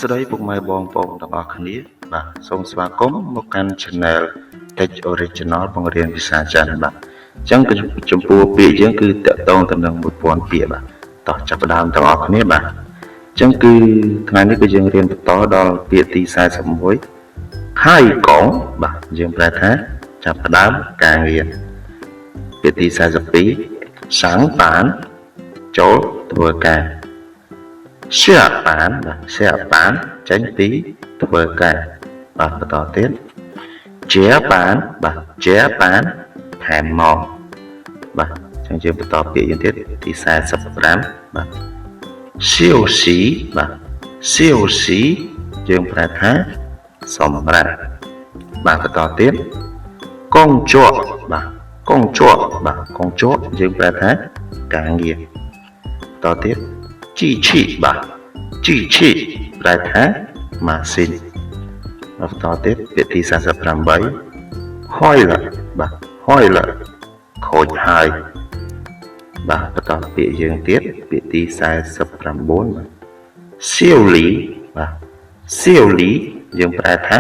ស្ដីពុកម៉ែបងប្អូនទាំងអស់គ្នាបាទសូមស្វាគមន៍មកកាន់ Channel Tech Original បង្រៀនភាសាចិនបាទអញ្ចឹងចំពោះពាក្យយើងគឺតកតងទៅនឹង 1000 ពាក្យបាទតោះចាប់ផ្ដើមទាំងអស់គ្នាបាទអញ្ចឹងគឺថ្ងៃនេះគឺយើងរៀនបន្តដល់ពាក្យទី41ហើយកងបាទយើងប្រែថាចាប់ផ្ដើមការងារពាក្យទី42សាំងបានចូលធ្វើការ下班បាទ下班ចេញពីធ្វើការបាទបន្តទៀតជាបានបាទជាបានថែមមកបាទអញ្ចឹងយើងបន្តពាក្យយើងទៀតទី45បាទសៀវស៊ីបាទសៀវស៊ីយើងប្រែថាសម្រាប់បាទបន្តទៀតកងជក់បាទកងជក់បាទកងជក់យើងប្រែថាការងារបន្តទៀតជីឈីបាទជីឈីប្រែថាម៉ាស៊ីនបន្តទៀតពាក្យទី48ហុយលបាទហុយលខូចហើយបាទបន្តពាក្យយើងទៀតពាក្យទី49បាទសៀវលីបាទសៀវលីយើងប្រែថា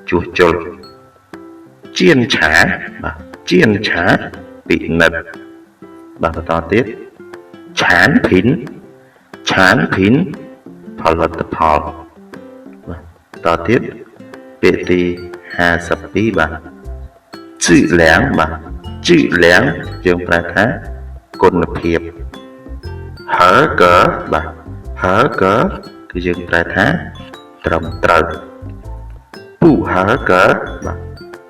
ជួសជុលជៀនឆាបាទជៀនឆាពិនិត្យបាទបន្តទៀតឆានភិនឆានភិនផលិតផលបាទតទៀតពាក្យទី52បាទជឺលៀងបាទជឺលៀងយើងប្រែថាគុណភាពហើកើបាទហើកើគឺយើងប្រែថាត្រឹមត្រូវពុហើកើបាទ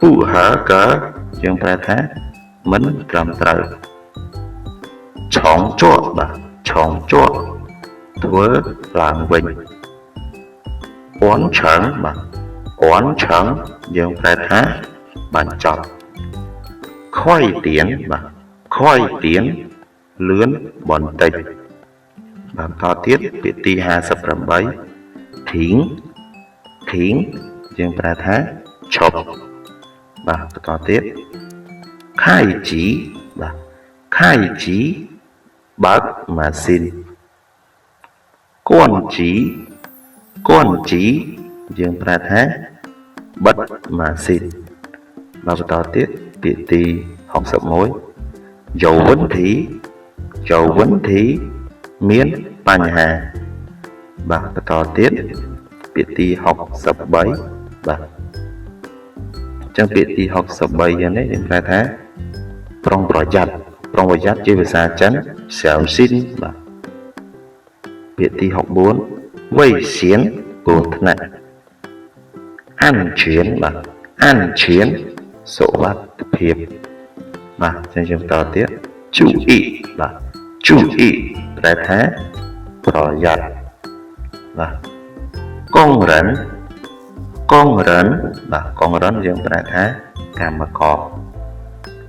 ពុហើកើយើងប្រែថាមិនត្រឹមត្រូវឆងជក់បាទឆងជក់ធ្វើឡើងវិញអួនឆឹងបាទអួនឆឹងយើងប្រែថាបញ្ចប់ខ້ອຍទៀនបាទខ້ອຍទៀនលឿនបន្តិចបាទតទៀតពាក្យទី58ធីងធីងយើងប្រែថាឈប់បាទបន្តទៀតខៃជីបាទខៃជីបើកម៉ាស៊ីនគួនជីយើងប្រែថាបិទម៉ាស៊ីនបាទបន្តទៀតពាក្យទី61យោវិនធីមានបញ្ហាបាទបន្តទៀតពាក្យទី63បាទអញ្ចឹងពាក្យទី63យ៉ាងនេះយើងប្រែថាប្រុងប្រយ័ត្នជាភាសាចិនសៅស៊ីនបាទពាក្យទី64វៃសៀនគ្រោះថ្នាក់អានឈៀនបាទអានឈៀនសុវត្ថិភាពបាទអញ្ចឹងយើងបន្តទៀតជូអ៊ីបាទជូអ៊ីប្រែថាប្រយ័ត្នបាទកងរិនបាទកងរិនយើងប្រែថាកម្មករ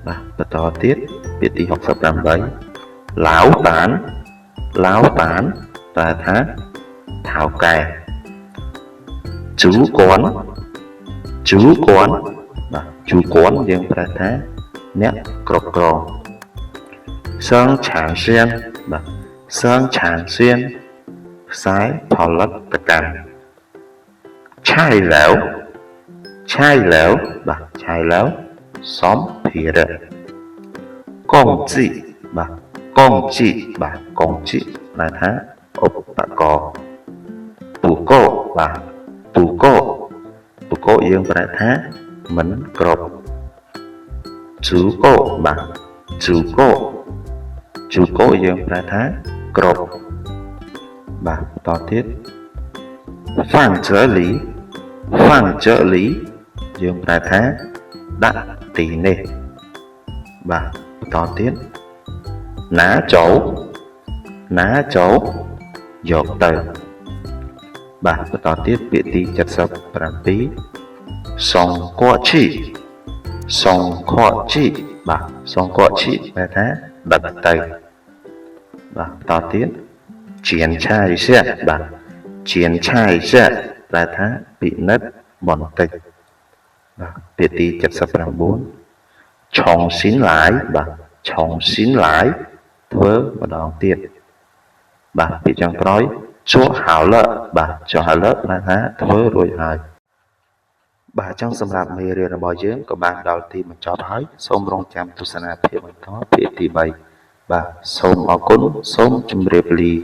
បាទបន្តទៀតពាក្យទី68ឡាវតានប្រែថាថៅកែជូគួនបាទជូគួនយើងប្រែថាអ្នកគ្រប់គ្រងសងឆាងសៀនបាទសងឆាងសៀនផ្សាយផលិតកម្មឆាយឡៅបាទឆាយឡៅសម្ភារៈកងជីបាទកងជីប្រែថាឧបករណ៍ពូកោបាទពូកោយើងប្រែថាមិនគ្រប់ជូកោបាទជូកោយើងប្រែថាគ្រប់បាទតទៀតហ្វាំងជើលីយើងប្រែថាដាក់ទីនេះបាទបន្តទៀតណាចូលយកទៅបាទបន្តទៀតពាក្យទី77សងកួជីបាទសងកួជីប្រែថាដឹកទៅបាទបន្តទៀតជៀនឆាយសៀបាទជៀនឆាយសៀប្រែថាពិនិត្យបន្តិចបាទពាក្យទី79ឆុងស៊ីនឡាយបាទឆុងស៊ីនឡាយធ្វើម្ដងទៀតបាទពាក្យចុងក្រោយ chúa hảo lợi bà cho hảo lợi là há thưa rồi hài bà trong sầm lạp mê riêng là bò dưỡng của bạn đầu tiên mà cho thấy xôm rong chăm tu sana phía mình có phía thì bày bà xôm ở cún xôm chum rệp lì